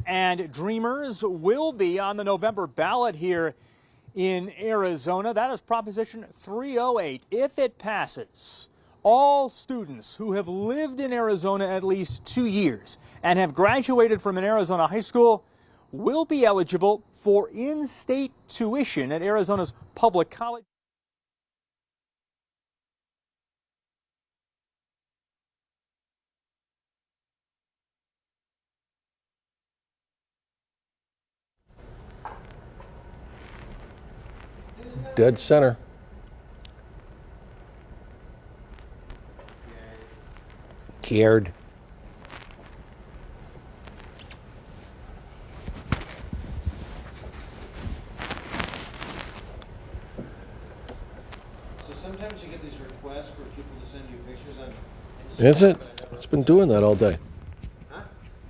And Dreamers will be on the November ballot here in Arizona. That is Proposition 308. If it passes, all students who have lived in Arizona at least 2 years and have graduated from an Arizona high school will be eligible for in-state tuition at Arizona's public college. Dead center. Scared. So sometimes you get these requests for people to send you pictures on Instagram. Is it? It's been doing that all day. Huh?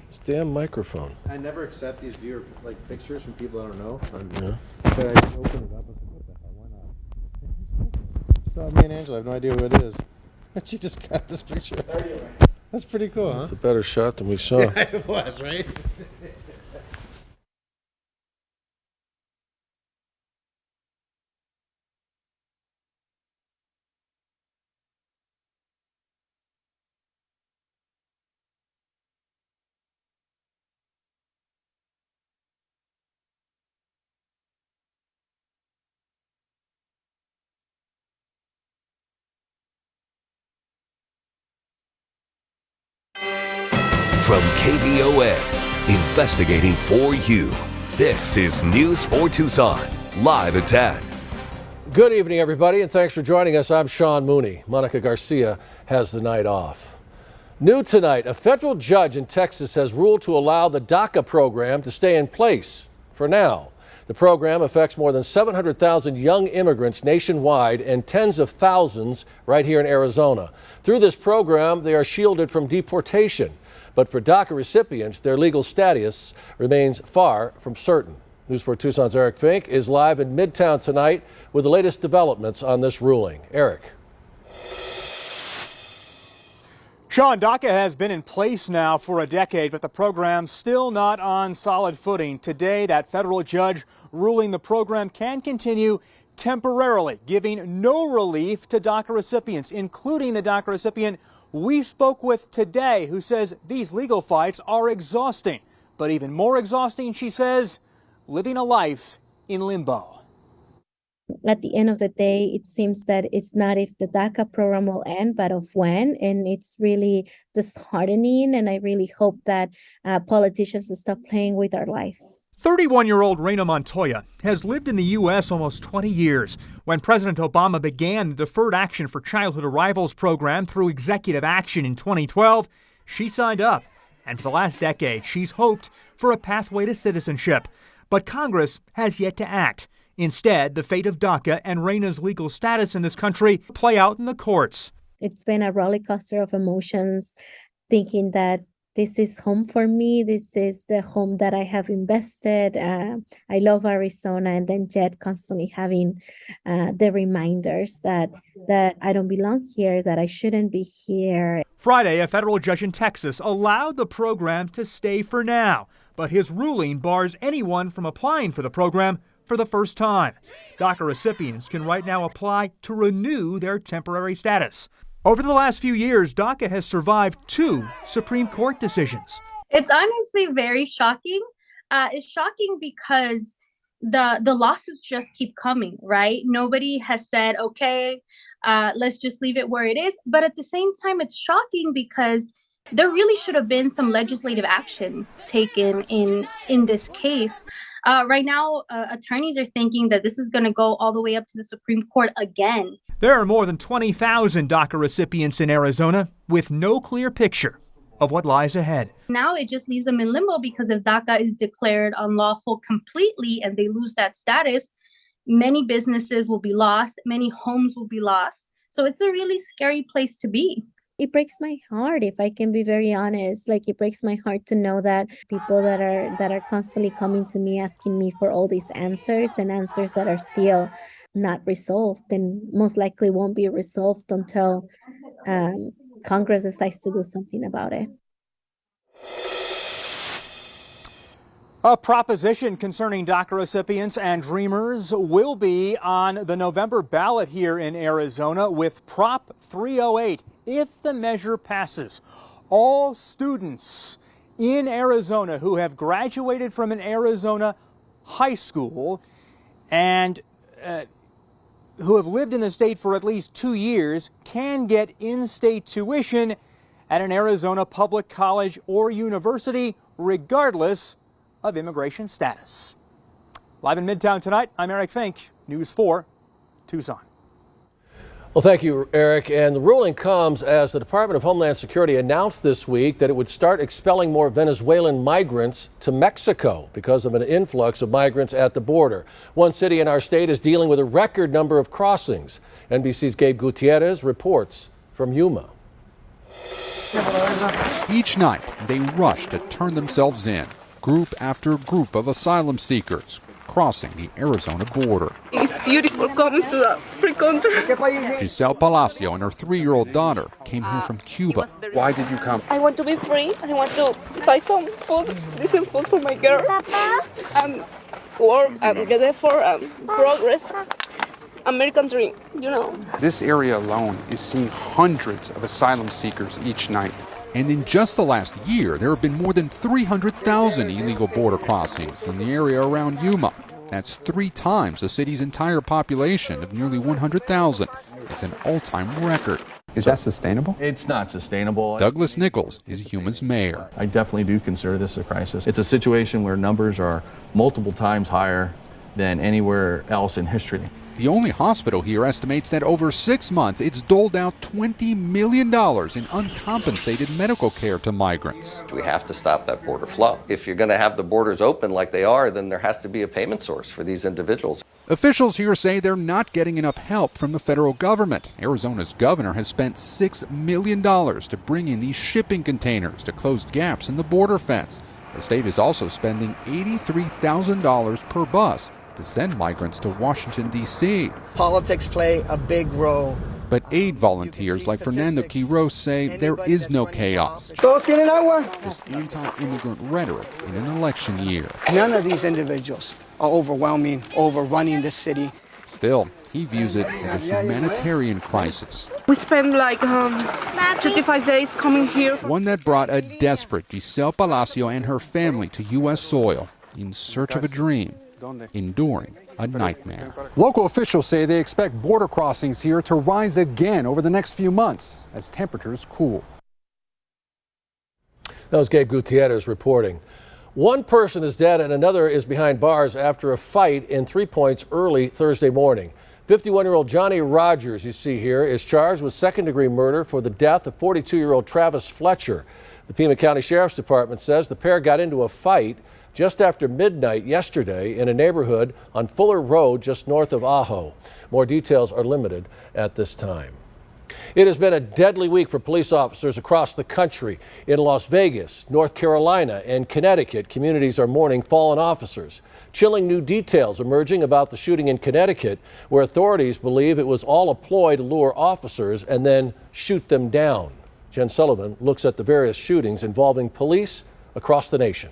This damn microphone. I never accept these viewer pictures from people I don't know. Yeah. But I just open it up. I was like, what the hell? Why not? So me and Angela have no idea who it is. She just got this picture. That's pretty cool, huh? It's a better shot than we saw. Yeah, it was, right? From KVOA, investigating for you. This is News for Tucson, live at 10. Good evening, everybody, and thanks for joining us. I'm Sean Mooney. Monica Garcia has the night off. New tonight, a federal judge in Texas has ruled to allow the DACA program to stay in place for now. The program affects more than 700,000 young immigrants nationwide and tens of thousands right here in Arizona. Through this program, they are shielded from deportation. But for DACA recipients, their legal status remains far from certain. News 4 Tucson's Eric Fink is live in Midtown tonight with the latest developments on this ruling. Eric. Sean, DACA has been in place now for a decade, but the program's still not on solid footing. Today, that federal judge ruling the program can continue temporarily, giving no relief to DACA recipients, including the DACA recipient we spoke with today, who says these legal fights are exhausting. But even more exhausting, she says, living a life in limbo. At the end of the day, it seems that it's not if the DACA program will end, but of when. And it's really disheartening. And I really hope that politicians will stop playing with our lives. 31-year-old Reina Montoya has lived in the U.S. almost 20 years. When President Obama began the Deferred Action for Childhood Arrivals program through executive action in 2012, she signed up. And for the last decade, she's hoped for a pathway to citizenship. But Congress has yet to act. Instead, the fate of DACA and Reina's legal status in this country play out in the courts. It's been a roller coaster of emotions, thinking that this is home for me. This is the home that I have invested. I love Arizona, and then yet constantly having the reminders that I don't belong here, that I shouldn't be here. Friday, a federal judge in Texas allowed the program to stay for now, but his ruling bars anyone from applying for the program for the first time. DACA recipients can right now apply to renew their temporary status. Over the last few years, DACA has survived 2 Supreme Court decisions. It's honestly very shocking. It's shocking because the lawsuits just keep coming, right? Nobody has said, okay, let's just leave it where it is. But at the same time, it's shocking because there really should have been some legislative action taken in this case. Right now, attorneys are thinking that this is going to go all the way up to the Supreme Court again. There are more than 20,000 DACA recipients in Arizona with no clear picture of what lies ahead. Now it just leaves them in limbo because if DACA is declared unlawful completely and they lose that status, many businesses will be lost, many homes will be lost. So it's a really scary place to be. It breaks my heart, if I can be very honest. Like, it breaks my heart to know that people that are constantly coming to me asking me for all these answers, and answers that are still not resolved and most likely won't be resolved until Congress decides to do something about it. A proposition concerning DACA recipients and dreamers will be on the November ballot here in Arizona with Prop 308 if the measure passes. All students in Arizona who have graduated from an Arizona high school and who have lived in the state for at least 2 years can get in-state tuition at an Arizona public college or university, regardless of immigration status. Live in Midtown tonight, I'm Eric Fink, News 4, Tucson. Well, thank you, Eric. And the ruling comes as the Department of Homeland Security announced this week that it would start expelling more Venezuelan migrants to Mexico because of an influx of migrants at the border. One city in our state is dealing with a record number of crossings. NBC's Gabe Gutierrez reports from Yuma. Each night, they rush to turn themselves in, group after group of asylum seekers crossing the Arizona border. It's beautiful coming to a free country. Giselle Palacio and her 3-year-old daughter came here from Cuba. Why did you come? I want to be free. I want to buy some food, decent food for my girl, and work and get there for progress. American dream, you know. This area alone is seeing hundreds of asylum seekers each night. And in just the last year, there have been more than 300,000 illegal border crossings in the area around Yuma. That's 3 times the city's entire population of nearly 100,000. It's an all-time record. Is that sustainable? It's not sustainable. Douglas Nichols is Yuma's mayor. I definitely do consider this a crisis. It's a situation where numbers are multiple times higher than anywhere else in history. The only hospital here estimates that over 6 months, it's doled out $20 million in uncompensated medical care to migrants. We have to stop that border flow. If you're going to have the borders open like they are, then there has to be a payment source for these individuals. Officials here say they're not getting enough help from the federal government. Arizona's governor has spent $6 million to bring in these shipping containers to close gaps in the border fence. The state is also spending $83,000 per bus to send migrants to Washington, D.C. Politics play a big role. But aid volunteers like Fernando Quiroz say there is no chaos. Just anti-immigrant rhetoric in an election year. None of these individuals are overrunning the city. Still, he views it as a humanitarian crisis. We spent like 25 days coming here. One that brought a desperate Giselle Palacio and her family to U.S. soil in search of a dream, enduring a nightmare. Local officials say they expect border crossings here to rise again over the next few months as temperatures cool. That was Gabe Gutierrez reporting. One person is dead and another is behind bars after a fight in 3 Points early Thursday morning. 51-year-old Johnny Rogers, you see here, is charged with second-degree murder for the death of 42-year-old Travis Fletcher. The Pima County Sheriff's Department says the pair got into a fight just after midnight yesterday in a neighborhood on Fuller Road just north of Ajo. More details are limited at this time. It has been a deadly week for police officers across the country. In Las Vegas, North Carolina, and Connecticut, communities are mourning fallen officers. Chilling new details emerging about the shooting in Connecticut, where authorities believe it was all a ploy to lure officers and then shoot them down. Jen Sullivan looks at the various shootings involving police across the nation.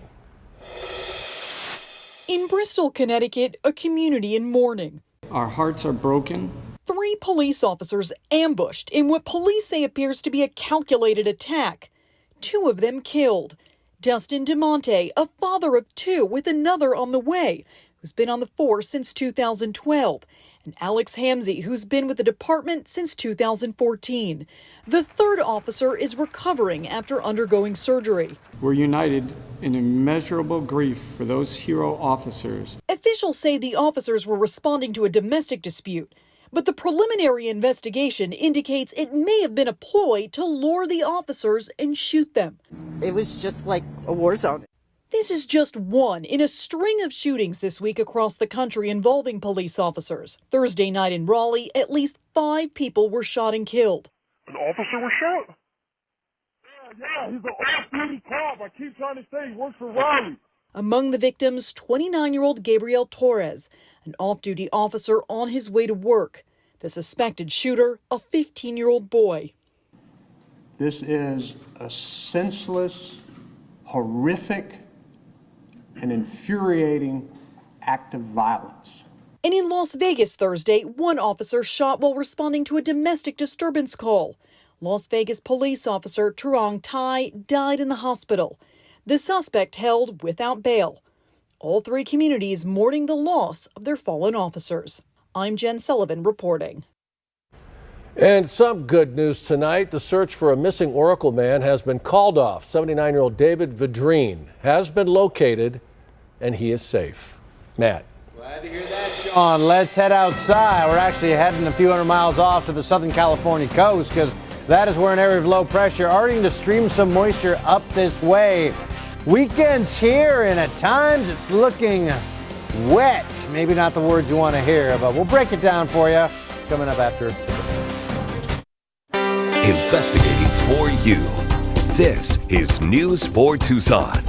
In Bristol, Connecticut, a community in mourning. Our hearts are broken. 3 police officers ambushed in what police say appears to be a calculated attack. 2 of them killed. Dustin DeMonte, a father of 2 with another on the way, who's been on the force since 2012. And Alex Hamzy, who's been with the department since 2014. The 3rd officer is recovering after undergoing surgery. We're united in immeasurable grief for those hero officers. Officials say the officers were responding to a domestic dispute, but the preliminary investigation indicates it may have been a ploy to lure the officers and shoot them. It was just like a war zone. This is just one in a string of shootings this week across the country involving police officers. Thursday night in Raleigh, at least 5 people were shot and killed. An officer was shot? Yeah, he's an off-duty cop. I keep trying to say he works for Raleigh. Among the victims, 29-year-old Gabriel Torres, an off-duty officer on his way to work. The suspected shooter, a 15-year-old boy. This is a senseless, horrific an infuriating act of violence. And in Las Vegas Thursday, one officer shot while responding to a domestic disturbance call. Las Vegas police officer Truong Tai died in the hospital. The suspect held without bail. All three communities mourning the loss of their fallen officers. I'm Jen Sullivan reporting. And some good news tonight. The search for a missing Oracle man has been called off. 79-year-old David Vadrine has been located, and he is safe. Matt. Glad to hear that, Sean. Let's head outside. We're actually heading a few hundred miles off to the Southern California coast because that is where an area of low pressure starting to stream some moisture up this way. Weekends here, and at times it's looking wet. Maybe not the words you want to hear, but we'll break it down for you coming up after. Investigating for you. This is News 4 Tucson.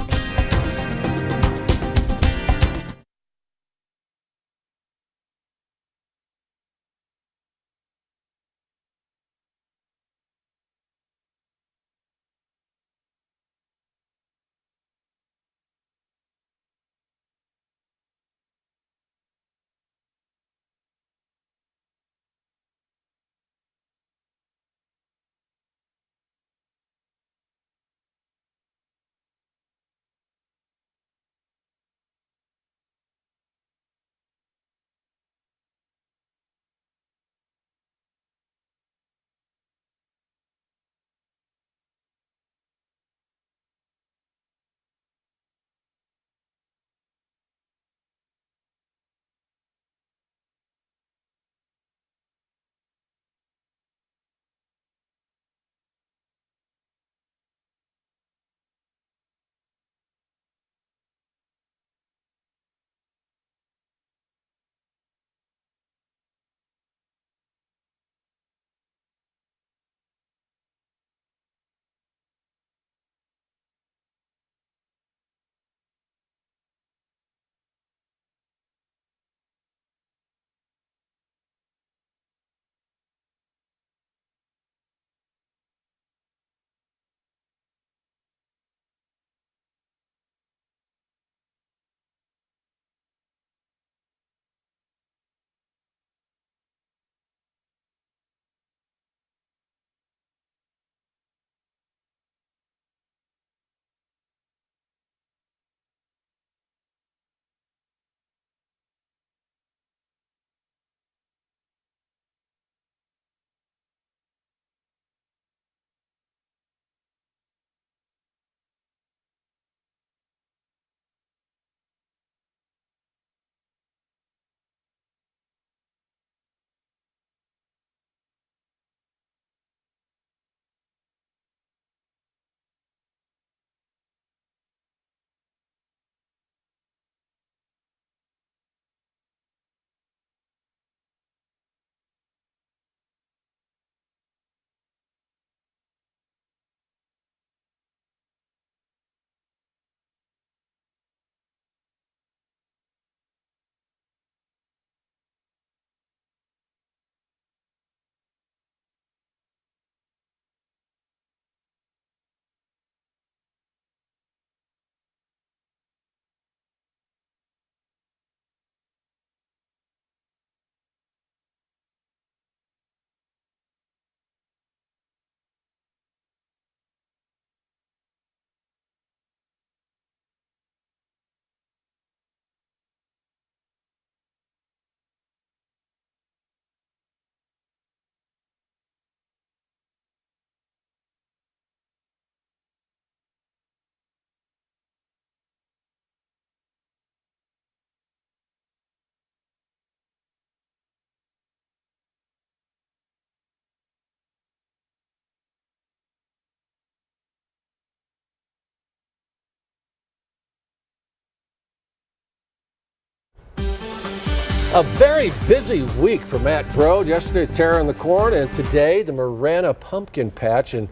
A very busy week for Matt Brode. Yesterday, Terra in the Corn, and today, the Marana Pumpkin Patch. And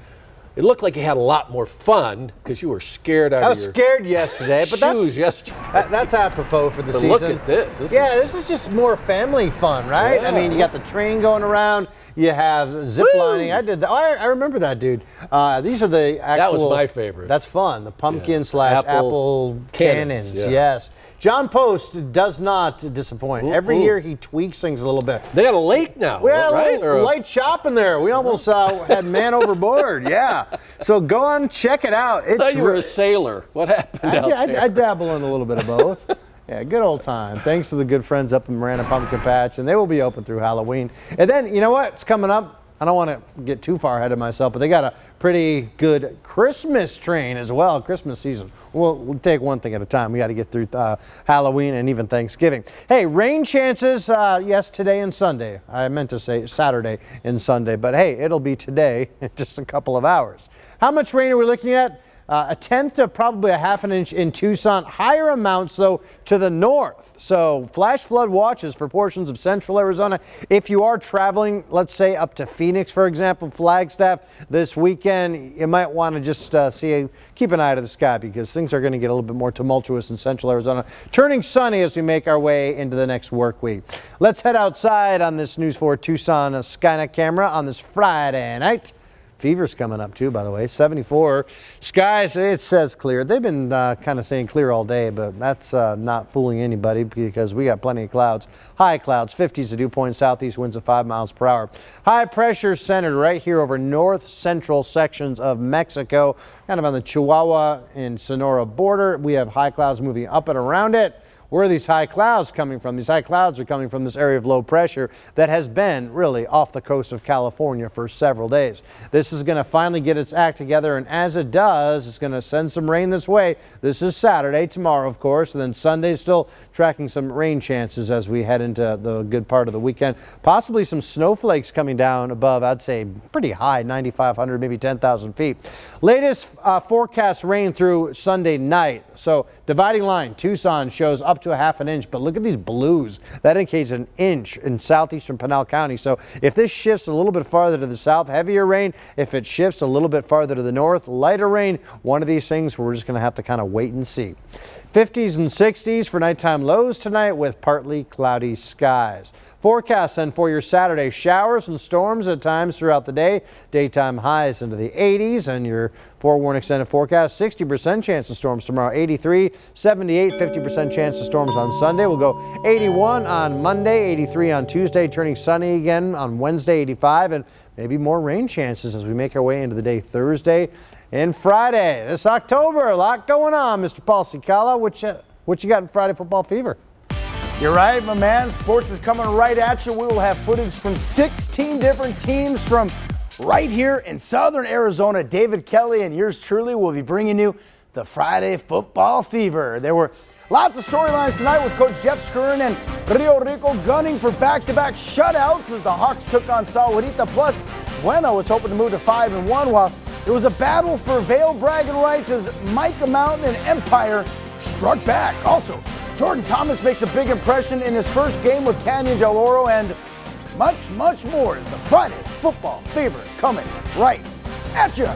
It looked like you had a lot more fun because you were scared out I of was your scared yesterday, but shoes yesterday. That's apropos for the But season. look at this. This is just more family fun, right? I Yeah. mean, you got the train going around. You have zip lining. I did that. I remember that, dude. These are the actual. That was my favorite. That's fun. The pumpkin slash apple cannons, cannons. yeah. Yes. John Post does not disappoint. Every year he tweaks things a little bit. They got a lake now, We had right? a little light shop in there. We almost had man overboard. Yeah. So go on and check it out. I thought you were a sailor. What happened out there? I dabble in a little bit of both. Yeah, good old time. Thanks to the good friends up in Marana Pumpkin Patch, and they will be open through Halloween. And then, you know what? It's coming up. I don't want to get too far ahead of myself, but they got a pretty good Christmas train as well, Christmas season. We'll take one thing at a time. We got to get through Halloween and even Thanksgiving. Hey, rain chances, yes, today and Sunday. I meant to say Saturday and Sunday, but hey, it'll be today in just a couple of hours. How much rain are we looking at? A tenth to probably a half an inch in Tucson. Higher amounts, though, to the north. So flash flood watches for portions of central Arizona. If you are traveling, let's say up to Phoenix, for example, Flagstaff this weekend, you might want to just keep an eye to the sky because things are going to get a little bit more tumultuous in central Arizona. Turning sunny as we make our way into the next work week. Let's head outside on this News 4 Tucson Skynet camera on this Friday night. Fever's coming up too, by the way, 74. Skies, it says clear. They've been kind of saying clear all day, but that's not fooling anybody because we got plenty of clouds. High clouds, 50s to dew point, southeast winds of 5 miles per hour. High pressure centered right here over north central sections of Mexico, kind of on the Chihuahua and Sonora border. We have high clouds moving up and around it. Where are these high clouds coming from? These high clouds are coming from this area of low pressure that has been really off the coast of California for several days. This is going to finally get its act together, and as it does, it's going to send some rain this way. This is Saturday, tomorrow, of course, and then Sunday still tracking some rain chances as we head into the good part of the weekend. Possibly some snowflakes coming down above, I'd say pretty high, 9,500, maybe 10,000 feet. Latest forecast rain through Sunday night. So dividing line, Tucson shows up to a half an inch, but look at these blues. That indicates an inch in southeastern Pinal County. So if this shifts a little bit farther to the south, heavier rain. If it shifts a little bit farther to the north, lighter rain. One of these things we're just going to have to kind of wait and see. 50s and 60s for nighttime lows tonight with partly cloudy skies. Forecast then for your Saturday, showers and storms at times throughout the day. Daytime highs into the 80s, and your forewarned extended forecast, 60% chance of storms tomorrow, 83, 78, 50% chance of storms on Sunday. We'll go 81 on Monday, 83 on Tuesday, turning sunny again on Wednesday, 85, and maybe more rain chances as we make our way into the day Thursday and Friday. This October, a lot going on, Mr. Paul Cicala. What you got in Friday Football Fever? You're right, my man. Sports is coming right at you. We will have footage from 16 different teams from right here in southern Arizona. David Kelly and yours truly will be bringing you the Friday Football Fever. There were lots of storylines tonight with Coach Jeff Skurin and Rio Rico gunning for back-to-back shutouts as the Hawks took on Sahuarita. Plus, Bueno was hoping to move to 5-1 while there was a battle for Vail bragging rights as Micah Mountain and Empire struck back. Also, Jordan Thomas makes a big impression in his first game with Canyon Del Oro, and much, much more as the Friday Football Fever is coming right at you.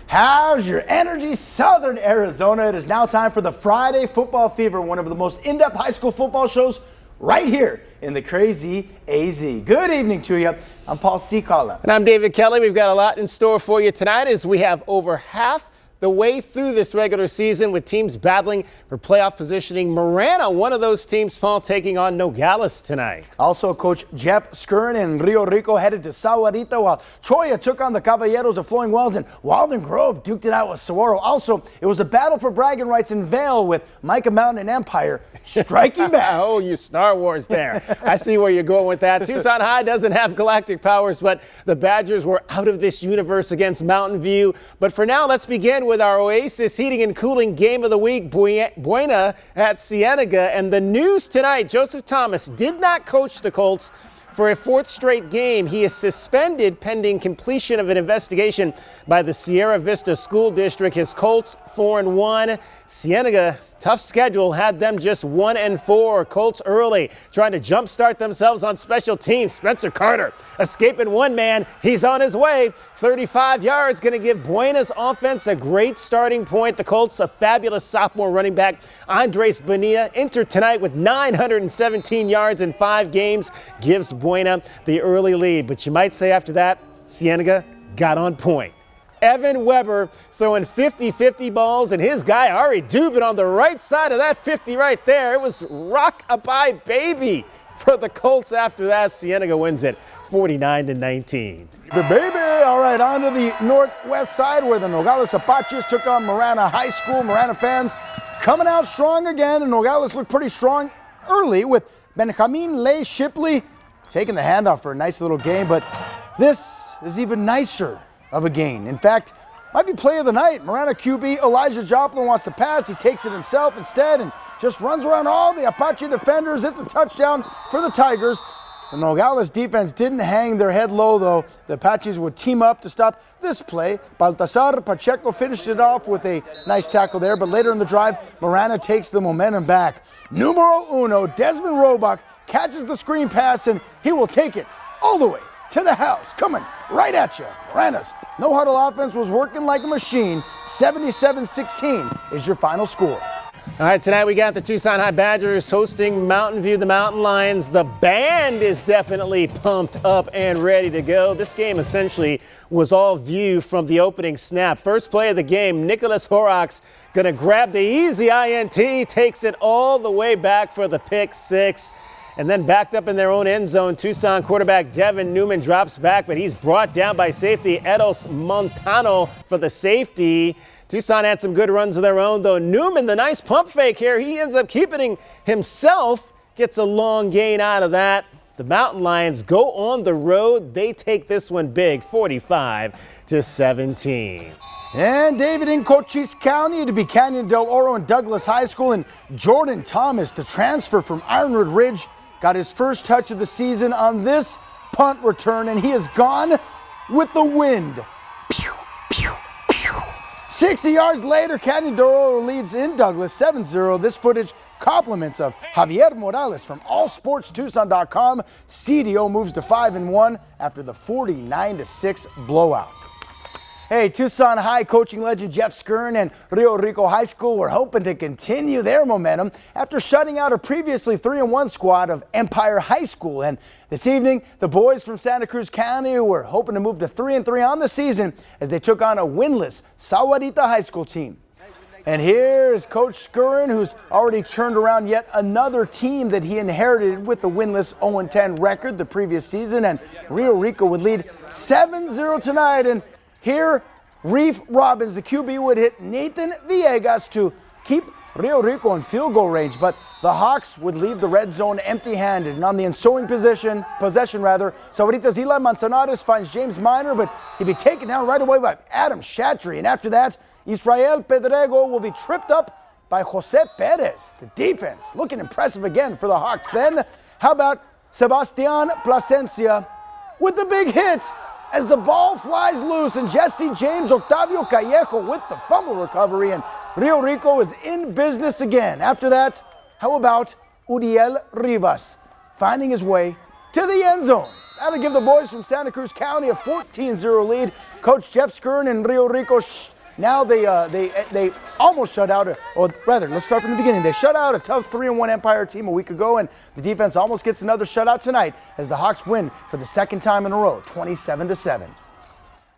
How's your energy, Southern Arizona? It is now time for the Friday Football Fever, one of the most in-depth high school football shows right here in the Crazy AZ. Good evening to you. I'm Paul Secala. And I'm David Kelly. We've got a lot in store for you tonight as we have over half the way through this regular season with teams battling for playoff positioning. Marana, one of those teams, Paul, taking on Nogales tonight. Also, Coach Jeff Skern and Rio Rico headed to Sahuarita, while Choya took on the Caballeros of Flowing Wells, and Walden Grove duked it out with Saguaro. Also, it was a battle for bragging rights in Vail with Micah Mountain and Empire striking back. Oh, you Star Wars there. I see where you're going with that. Tucson High doesn't have galactic powers, but the Badgers were out of this universe against Mountain View. But for now, let's begin with our Oasis Heating and Cooling Game of the Week, Buena at Cienega. And the news tonight, Joseph Thomas did not coach the Colts for a fourth straight game. He is suspended pending completion of an investigation by the Sierra Vista School District. His Colts 4-1. Cienega, tough schedule, had them just 1-4. Colts early, trying to jumpstart themselves on special teams. Spencer Carter escaping one man. He's on his way. 35 yards, going to give Buena's offense a great starting point. The Colts, a fabulous sophomore running back, Andres Bonilla, entered tonight with 917 yards in 5 games, gives Buena the early lead. But you might say after that, Cienega got on point. Evan Weber throwing 50-50 balls, and his guy Ari Dubin on the right side of that 50 right there. It was rock-a-bye baby for the Colts after that. Cienega wins it 49-19. The baby. All right, on to the northwest side where the Nogales Apaches took on Marana High School. Marana fans coming out strong again, and Nogales looked pretty strong early with Benjamin Lay Shipley taking the handoff for a nice little game, but this is even nicer of a gain. In fact, might be play of the night. Marana QB Elijah Joplin wants to pass. He takes it himself instead and just runs around all the Apache defenders. It's a touchdown for the Tigers. The Nogales defense didn't hang their head low, though. The Apaches would team up to stop this play. Baltasar Pacheco finished it off with a nice tackle there, but later in the drive, Marana takes the momentum back. Numero uno, Desmond Roebuck, catches the screen pass, and he will take it all the way to the house, coming right at you. Marana's no-huddle offense was working like a machine. 77-16 is your final score. All right, tonight we got the Tucson High Badgers hosting Mountain View, the Mountain Lions. The band is definitely pumped up and ready to go. This game essentially was all view from the opening snap. First play of the game, Nicholas Horrocks going to grab the easy INT, takes it all the way back for the pick six. And then backed up in their own end zone, Tucson quarterback Devin Newman drops back, but he's brought down by safety Edos Montano for the safety. Tucson had some good runs of their own, though. Newman, the nice pump fake here, he ends up keeping himself, gets a long gain out of that. The Mountain Lions go on the road. They take this one big, 45-17. And David, in Cochise County, to be Canyon del Oro and Douglas High School, and Jordan Thomas, the transfer from Ironwood Ridge, got his first touch of the season on this punt return, and he is gone with the wind. Pew, pew, pew. 60 yards later, Canyon del Oro leads in Douglas 7-0. This footage compliments of Javier Morales from allsportstucson.com. CDO moves to 5-1 after the 49-6 blowout. Hey, Tucson High coaching legend Jeff Skern and Rio Rico High School were hoping to continue their momentum after shutting out a previously 3-1 squad of Empire High School. And this evening, the boys from Santa Cruz County were hoping to move to 3-3 on the season as they took on a winless Sahuarita High School team. And here is Coach Skern, who's already turned around yet another team that he inherited with the winless 0-10 record the previous season. And Rio Rico would lead 7-0 tonight. And here, Reef Robbins, the QB, would hit Nathan Villegas to keep Rio Rico in field goal range, but the Hawks would leave the red zone empty-handed. And on the ensuing possession, Sahuarita's Eli Manzanares finds James Miner, but he'd be taken down right away by Adam Shatry. And after that, Israel Pedrego will be tripped up by Jose Perez. The defense looking impressive again for the Hawks. Then, how about Sebastian Plasencia with the big hit as the ball flies loose, and Jesse James Octavio Callejo with the fumble recovery, and Rio Rico is in business again. After that, how about Uriel Rivas finding his way to the end zone? That'll give the boys from Santa Cruz County a 14-0 lead. Coach Jeff Skern and Rio Rico Now they almost shut out, or rather, let's start from the beginning. They shut out a tough 3-1 Empire team a week ago, and the defense almost gets another shutout tonight as the Hawks win for the second time in a row, 27-7.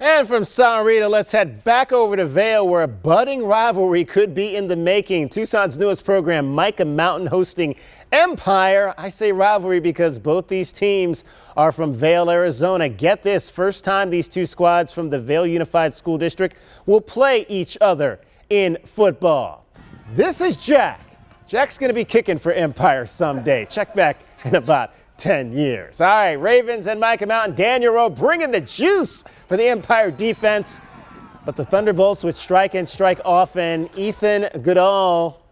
And from San Rita, let's head back over to Vail, where a budding rivalry could be in the making. Tucson's newest program, Micah Mountain, hosting Empire. I say rivalry because both these teams are from Vail, Arizona. Get this, first time these two squads from the Vail Unified School District will play each other in football. This is Jack. Jack's going to be kicking for Empire someday. Check back in about 10 years. All right, Ravens and Micah Mountain, Daniel Rowe bringing the juice for the Empire defense. But the Thunderbolts would strike and strike often. Ethan Goodall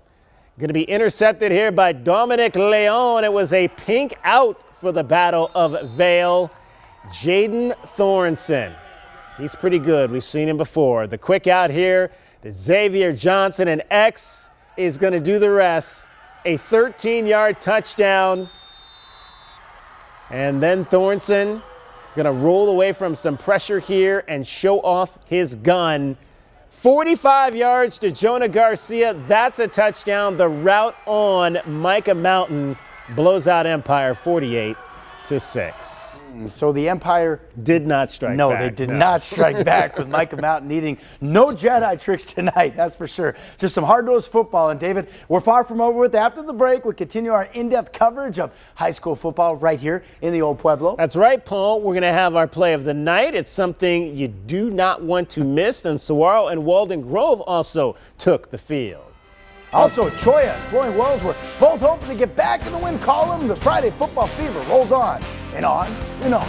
going to be intercepted here by Dominic Leon. It was a pink out for the Battle of Vail. Jaden Thornson, he's pretty good. We've seen him before. The quick out here to Xavier Johnson, and X is going to do the rest. A 13-yard touchdown. And then Thornton going to roll away from some pressure here and show off his gun. 45 yards to Jonah Garcia. That's a touchdown. The route on Micah Mountain blows out Empire 48-6. So the Empire did not strike back. No, they did not strike back with Micah Mountain needing no Jedi tricks tonight, that's for sure. Just some hard-nosed football. And David, we're far from over with. After the break, we continue our in-depth coverage of high school football right here in the Old Pueblo. That's right, Paul. We're going to have our play of the night. It's something you do not want to miss. And Saguaro and Walden Grove also took the field. Also, Choya and Flowing Wells were both hoping to get back in the win column. The Friday football fever rolls on and on and on.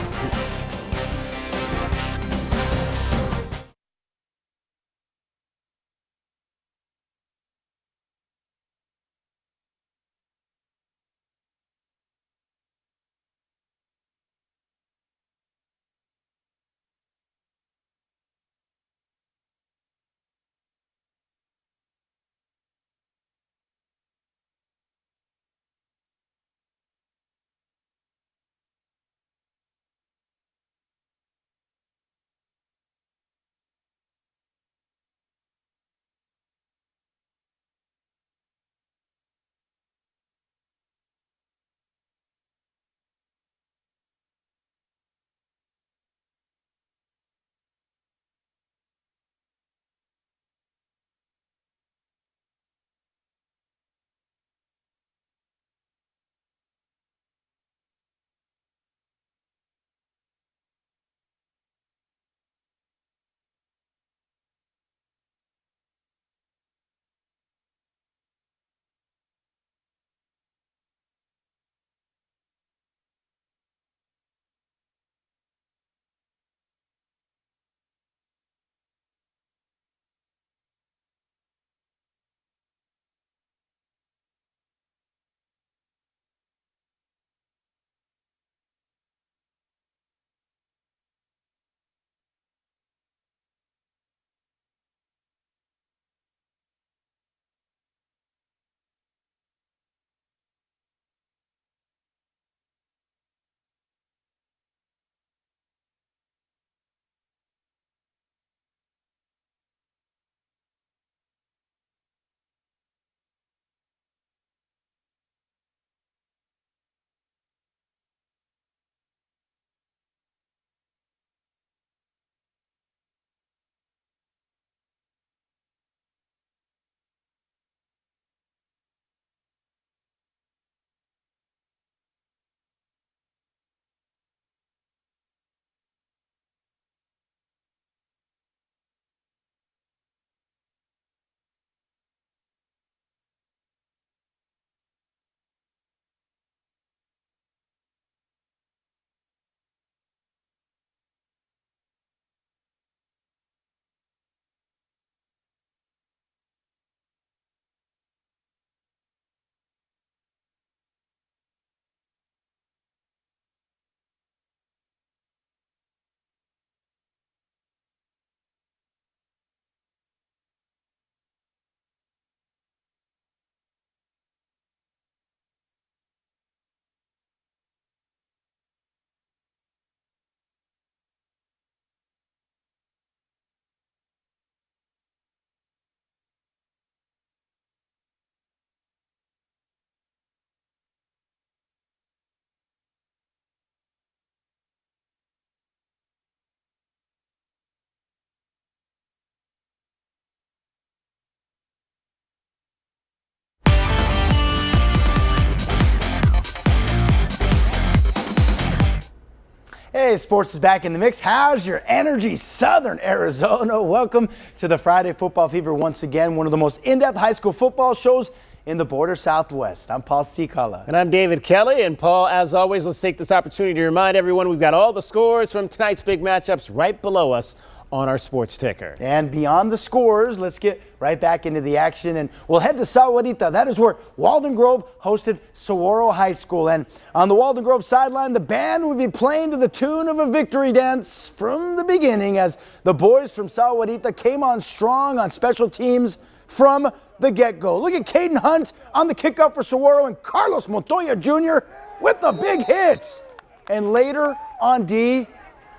Hey, sports is back in the mix. How's your energy, Southern Arizona? Welcome to the Friday Football Fever once again, one of the most in-depth high school football shows in the border Southwest. I'm Paul Stikala. And I'm David Kelly. And Paul, as always, let's take this opportunity to remind everyone we've got all the scores from tonight's big matchups right below us on our sports ticker. And beyond the scores, let's get right back into the action. And we'll head to Sahuarita. That is where Walden Grove hosted Saguaro High School. And on the Walden Grove sideline, the band would be playing to the tune of a victory dance from the beginning as the boys from Sahuarita came on strong on special teams from the get-go. Look at Caden Hunt on the kickoff for Saguaro and Carlos Montoya Jr. with the big hit. And later on D,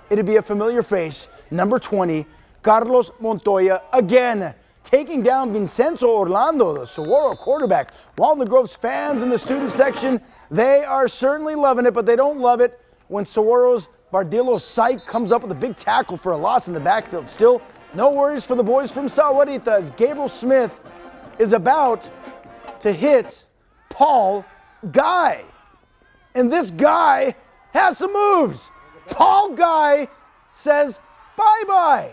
it'd be a familiar face. Number 20, Carlos Montoya again, taking down Vincenzo Orlando, the Saguaro quarterback. Walden Grove's fans in the student section, they are certainly loving it, but they don't love it when Saguaro's Bardillo Syke comes up with a big tackle for a loss in the backfield. Still, no worries for the boys from Sahuarita as Gabriel Smith is about to hit Paul Guy. And this guy has some moves. Paul Guy says bye-bye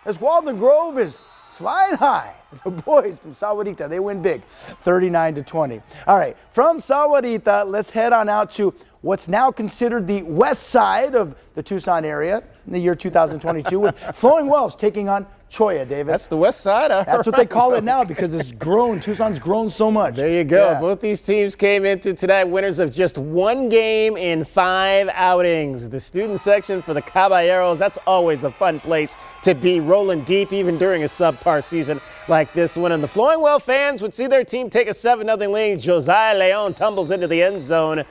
as Walden Grove is flying high. The boys from Sahuarita, they win big, 39-20. All right, from Sahuarita, let's head on out to what's now considered the west side of the Tucson area in the year 2022 with Flowing Wells taking on Choya, David. That's the west side. That's what they call it now because it's grown. Tucson's grown so much. There you go. Yeah. Both these teams came into tonight winners of just one game in 5 outings. The student section for the Caballeros, that's always a fun place to be, rolling deep even during a subpar season like this one. And the Flowing Well fans would see their team take a 7-0 lead. Josiah Leon tumbles into the end zone.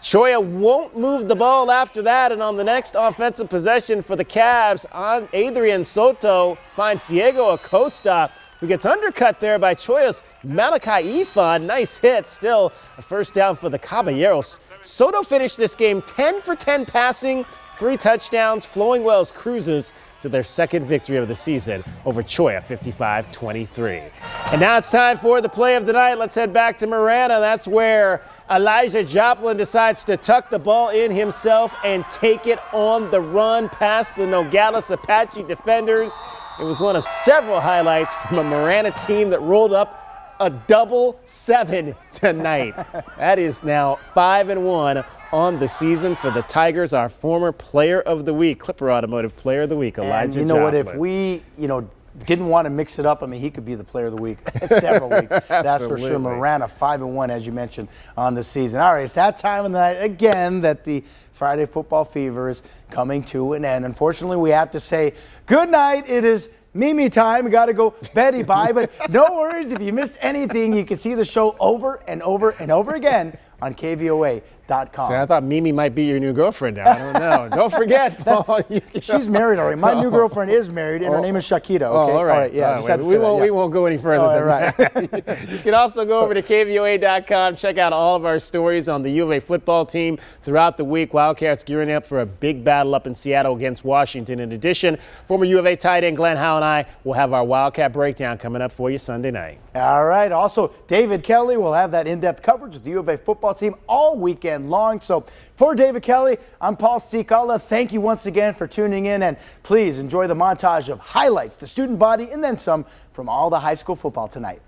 Choya won't move the ball after that, and on the next offensive possession for the Cavs, Adrian Soto finds Diego Acosta, who gets undercut there by Choya's Malachi Ifan. Nice hit, still a first down for the Caballeros. Soto finished this game 10 for 10 passing, 3 touchdowns. Flowing Wells cruises to their second victory of the season over Choya, 55-23. And now it's time for the play of the night. Let's head back to Marana. That's where Elijah Joplin decides to tuck the ball in himself and take it on the run past the Nogales Apache defenders. It was one of several highlights from a Marana team that rolled up a double 7 tonight. That is now 5-1 on the season for the Tigers. Our former player of the week, Clipper Automotive Player of the Week, Elijah And you know Joplin. what, if we, didn't want to mix it up, I mean, he could be the player of the week several weeks. That's for sure. Marana 5-1, as you mentioned, on the season. All right, it's that time of the night again that the Friday Football Fever is coming to an end. Unfortunately, we have to say good night. It is Mimi time. We got to go Betty bye, but no worries. If you missed anything, you can see the show over and over and over again on KVOA.com. See, I thought Mimi might be your new girlfriend now. I don't know. Don't forget, Paul. She's married already. My new girlfriend is married, and her name is Shakira. Okay? All right. Yeah. We won't go any further than that. You can also go over to KVOA.com, check out all of our stories on the U of A football team throughout the week. Wildcats gearing up for a big battle up in Seattle against Washington. In addition, former U of A tight end Glenn Howe and I will have our Wildcat breakdown coming up for you Sunday night. All right. Also, David Kelly will have that in-depth coverage with the U of A football team all weekend long. So for David Kelly, I'm Paul Stikala. Thank you once again for tuning in, and please enjoy the montage of highlights, the student body, and then some from all the high school football tonight.